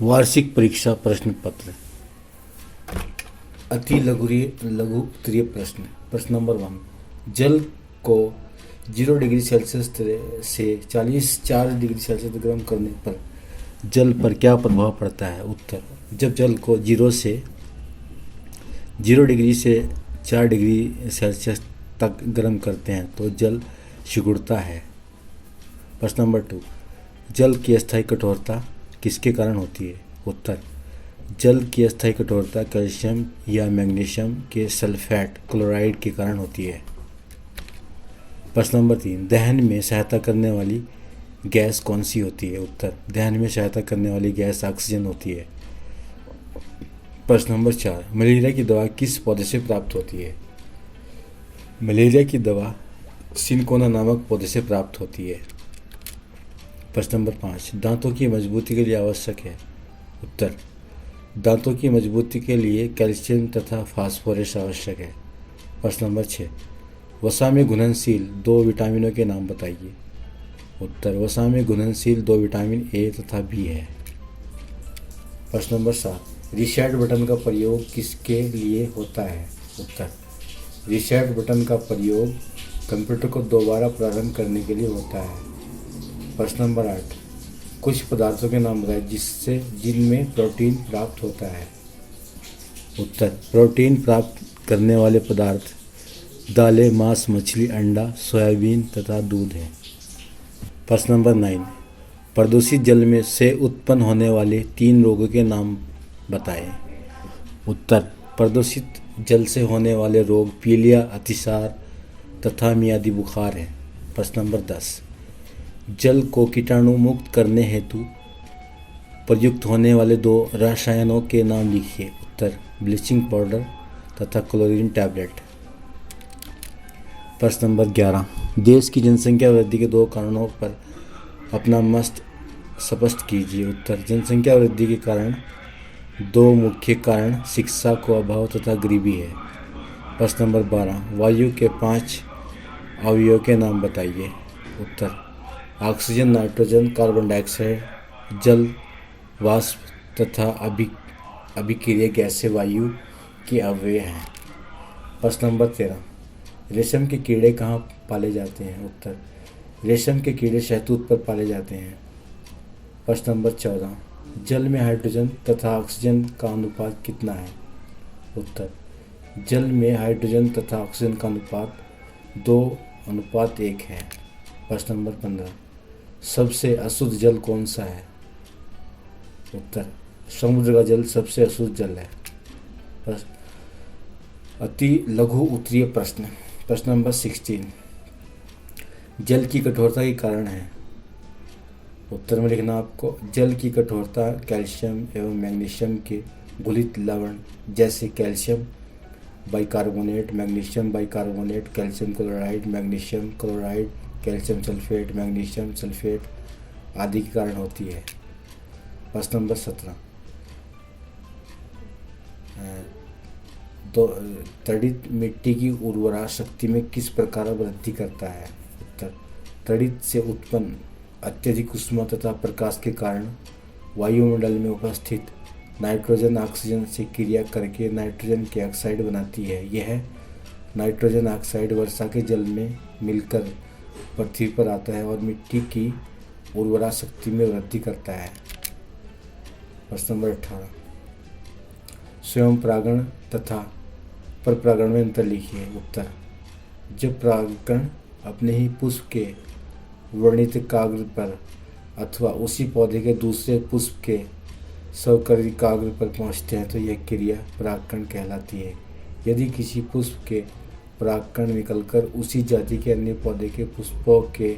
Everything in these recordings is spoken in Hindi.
वार्षिक परीक्षा प्रश्न पत्र। अति लघु उत्तरीय प्रश्न। प्रश्न नंबर 1, जल को 0 डिग्री सेल्सियस से 4 डिग्री सेल्सियस गर्म करने पर जल पर क्या प्रभाव पड़ता है? उत्तर, जब जल को 0 डिग्री से 4 डिग्री सेल्सियस तक गर्म करते हैं तो जल सिकुड़ता है। प्रश्न नंबर 2, जल की अस्थायी कठोरता किसके कारण होती है? उत्तर, जल की अस्थायी कठोरता कैल्शियम या मैग्नीशियम के सल्फेट क्लोराइड के कारण होती है। प्रश्न नंबर 3, दहन में सहायता करने वाली गैस कौन सी होती है? उत्तर, दहन में सहायता करने वाली गैस ऑक्सीजन होती है। प्रश्न नंबर 4, मलेरिया की दवा किस पौधे से प्राप्त होती है? मलेरिया की दवा सिनकोना नामक पौधे से प्राप्त होती है। प्रश्न नंबर 5, दांतों की मजबूती के लिए आवश्यक है? उत्तर, दांतों की मजबूती के लिए कैल्शियम तथा फास्फोरस आवश्यक है। प्रश्न नंबर 6, वसा में घुलनशील 2 विटामिनों के नाम बताइए। उत्तर, वसा में घुलनशील 2 विटामिन ए तथा बी है। प्रश्न नंबर 7, रीसेट बटन का प्रयोग किसके लिए होता है? उत्तर, रीसेट बटन का प्रयोग कंप्यूटर को दोबारा प्रारंभ करने के लिए होता है। प्रश्न नंबर 8, कुछ पदार्थों के नाम बताएं जिनमें प्रोटीन प्राप्त होता है। उत्तर, प्रोटीन प्राप्त करने वाले पदार्थ दालें, मांस, मछली, अंडा, सोयाबीन तथा दूध हैं। प्रश्न नंबर 9, प्रदूषित जल में से उत्पन्न होने वाले 3 रोगों के नाम बताएं। उत्तर, प्रदूषित जल से होने वाले रोग पीलिया, अतिसार तथा मियादी बुखार हैं। प्रश्न नंबर 10, जल को कीटाणु मुक्त करने हेतु प्रयुक्त होने वाले 2 रसायनों के नाम लिखिए। उत्तर, ब्लीचिंग पाउडर तथा क्लोरीन टैबलेट। प्रश्न नंबर 11, देश की जनसंख्या वृद्धि के 2 कारणों पर अपना मत स्पष्ट कीजिए। उत्तर, जनसंख्या वृद्धि के कारण 2 मुख्य कारण शिक्षा का अभाव तथा गरीबी है। प्रश्न नंबर 12, वायु के 5 अवयवों के नाम बताइए। उत्तर, ऑक्सीजन, नाइट्रोजन, कार्बन डाइऑक्साइड, जल वाष्प तथा अभिक्रिया गैसें वायु के अवयव हैं। प्रश्न नंबर 13, रेशम के कीड़े कहाँ पाले जाते हैं? उत्तर, रेशम के कीड़े शहतूत पर पाले जाते हैं। प्रश्न नंबर 14, जल में हाइड्रोजन तथा ऑक्सीजन का अनुपात कितना है? उत्तर, जल में हाइड्रोजन तथा ऑक्सीजन का अनुपात 2:1 है। प्रश्न नंबर 15, सबसे अशुद्ध जल कौन सा है? उत्तर, समुद्र का जल सबसे अशुद्ध जल है। अति लघु उत्तरीय प्रश्न। प्रश्न नंबर 16, जल की कठोरता के कारण है। उत्तर में लिखना आपको, जल की कठोरता कैल्शियम एवं मैग्नीशियम के घुलित लवण जैसे calcium bicarbonate, magnesium bicarbonate, calcium chloride, magnesium chloride, calcium sulphate, magnesium sulphate आदि के कारण होती है। प्रश्न नंबर 17, तो तड़ित मिट्टी की उर्वरा शक्ति में किस प्रकार वृद्धि करता है? उत्तर, तड़ित से उत्पन्न अत्यधिक ऊष्मा तथा प्रकाश के कारण वायुमंडल में उपस्थित नाइट्रोजन ऑक्सीजन से क्रिया करके नाइट्रोजन के ऑक्साइड बनाती है। यह नाइट्रोजन ऑक्साइड वर्षा के जल में मिलकर पृथ्वी पर आता है और मिट्टी की उर्वरा शक्ति में वृद्धि करता है। प्रश्न नंबर 18, स्वयं परागण तथा परपरागण में अंतर लिखिए। उत्तर, जब परागकण अपने ही पुष्प के वर्णित काग्र पर अथवा उसी पौधे के दूसरे पुष्प के स्वकर्री काग्र पर पहुँचते हैं तो यह क्रिया परागकण कहलाती है। यदि किसी पुष्प के परागकण निकलकर उसी जाति के अन्य पौधे के पुष्पों के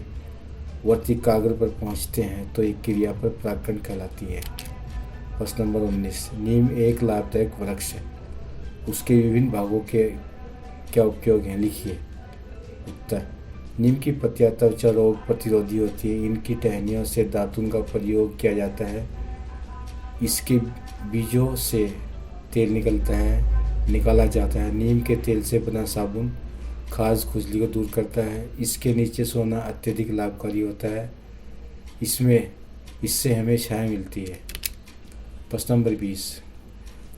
वर्तिकाग्र पर पहुंचते हैं तो एक क्रिया पर परागकण कहलाती है। प्रश्न नंबर 19, नीम एक लाभदायक वृक्ष है, उसके विभिन्न भागों के क्या उपयोग हैं? लिखिए। उत्तर, नीम की पत्तियां त्वचा रोग प्रतिरोधी होती है। इनकी टहनियों से दातुन का प्रयोग किया जाता है। इसके बीजों से तेल निकाला जाता है। नीम के तेल से बना साबुन खाज खुजली को दूर करता है। इसके नीचे सोना अत्यधिक लाभकारी होता है। इससे हमें छाया मिलती है। प्रश्न नंबर 20,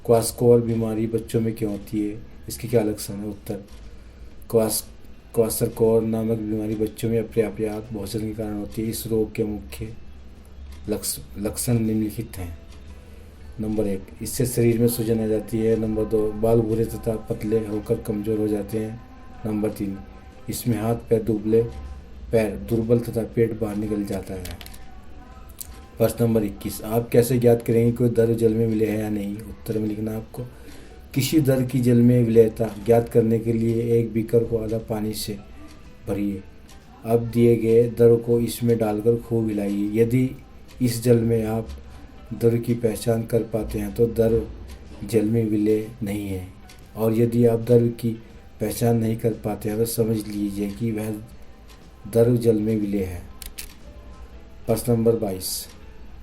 क्वाशकोर बीमारी बच्चों में क्यों होती है, इसके क्या लक्षण है। उत्तर, क्वाशकोर नामक बीमारी बच्चों में अपर्याप्त भोजन के कारण होती है। इस रोग के मुख्य लक्षण निम्नलिखित हैं। नंबर 1, इससे शरीर में सूजन आ जाती है। नंबर 2, बाल भूरे तथा पतले होकर कमज़ोर हो जाते हैं। नंबर 3, इसमें हाथ पैर दुर्बल तथा पेट बाहर निकल जाता है। प्रश्न नंबर 21, आप कैसे ज्ञात करेंगे कोई द्रव जल में विलय है या नहीं। उत्तर में लिखना आपको, किसी द्रव की जल में विलयता ज्ञात करने के लिए एक बीकर को आधा पानी से भरिए। अब दिए गए द्रव को इसमें डालकर खूब हिलाइए। यदि इस जल में आप द्रव की पहचान कर पाते हैं तो द्रव जल में विलय नहीं है, और यदि आप द्रव की पहचान नहीं कर पाते हैं तो समझ लीजिए कि वह द्रव जल में विलय है। प्रश्न नंबर 22,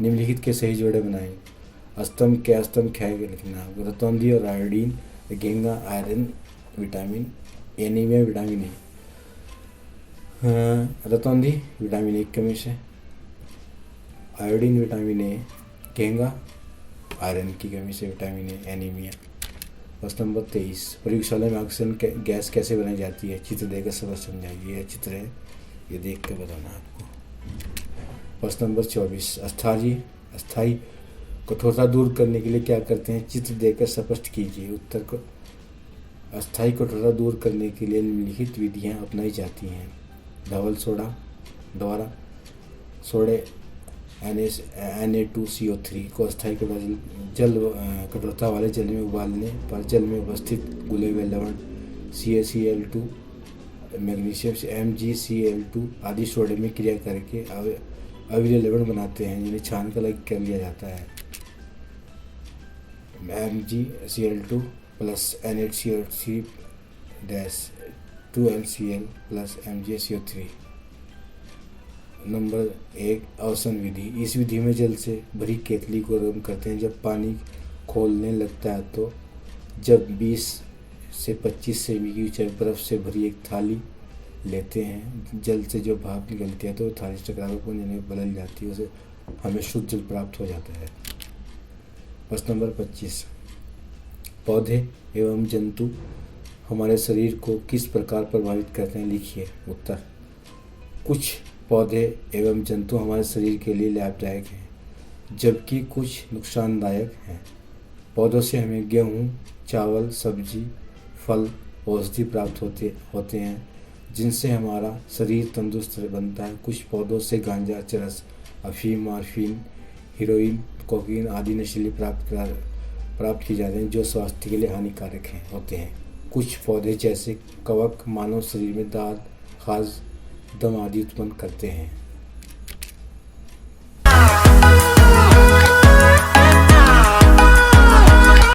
निम्नलिखित के सही जोड़े बनाएं। स्तंभ क्या स्तंभ ख्या के लिखना। रतौंधी और आयोडीन, गेंगा iron vitamin, anaemia vitamin A. रतौंधी विटामिन ए की कमी से, आयोडीन विटामिन ए, गेंगा आयरन की कमी से विटामिन ए, एनीमिया। प्रश्न नंबर 23, प्रयोगशाला में ऑक्सीजन गैस कैसे बनाई जाती है। चित्र देकर समझ समझाइए। यह चित्र है, ये देख कर बताना आपको। प्रश्न नंबर 24, अस्थायी कठोरता दूर करने के लिए क्या करते हैं। चित्र देकर स्पष्ट कीजिए। उत्तर को, अस्थायी कठोरता दूर करने के लिए निम्नलिखित विधियाँ अपनाई जाती हैं। धवल सोडा द्वारा सोडे Na2CO3 को अस्थायी कठोरता वाले जल में उबालने पर जल में उपस्थित घुले हुए लवण CaCl2, मैग्नीशियम MgCl2 आदि सोडे में क्रिया करके अविरल लवण बनाते हैं, जिन्हें छान कर अलग कर लिया जाता है। MgCl2 plus NaCl3 2NCl plus MgCO3। Number 1, अवसन विधि। इस विधि में जल से भरी केतली को गर्म करते हैं। जब पानी खोलने लगता है तो जब 20 से 25 सेमी की ऊंचाई बर्फ से भरी एक थाली लेते हैं, जल से जो भाप निकलती है तो थाली टकराकर पुंजने बदल जाती है, उसे हमें शुद्ध जल प्राप्त हो जाता है। प्रश्न नंबर 25, पौधे एवं जंतु हमारे शरीर को किस प्रकार प्रभावित करते हैं। लिखिए। उत्तर, कुछ पौधे एवं जंतु हमारे शरीर के लिए लाभदायक हैं, जबकि कुछ नुकसानदायक हैं। पौधों से हमें गेहूँ, चावल, सब्जी, फल, औषधि प्राप्त होते हैं, जिनसे हमारा शरीर तंदुरुस्त बनता है। कुछ पौधों से गांजा, चरस, अफीम, मॉर्फिन, हीरोइन, कोकीन आदि नशीले प्राप्त किए जाते हैं, जो स्वास्थ्य के लिए हानिकारक होते हैं। कुछ पौधे जैसे कवक मानव शरीर में दाद, खाज, दम आदि उत्पन्न करते हैं।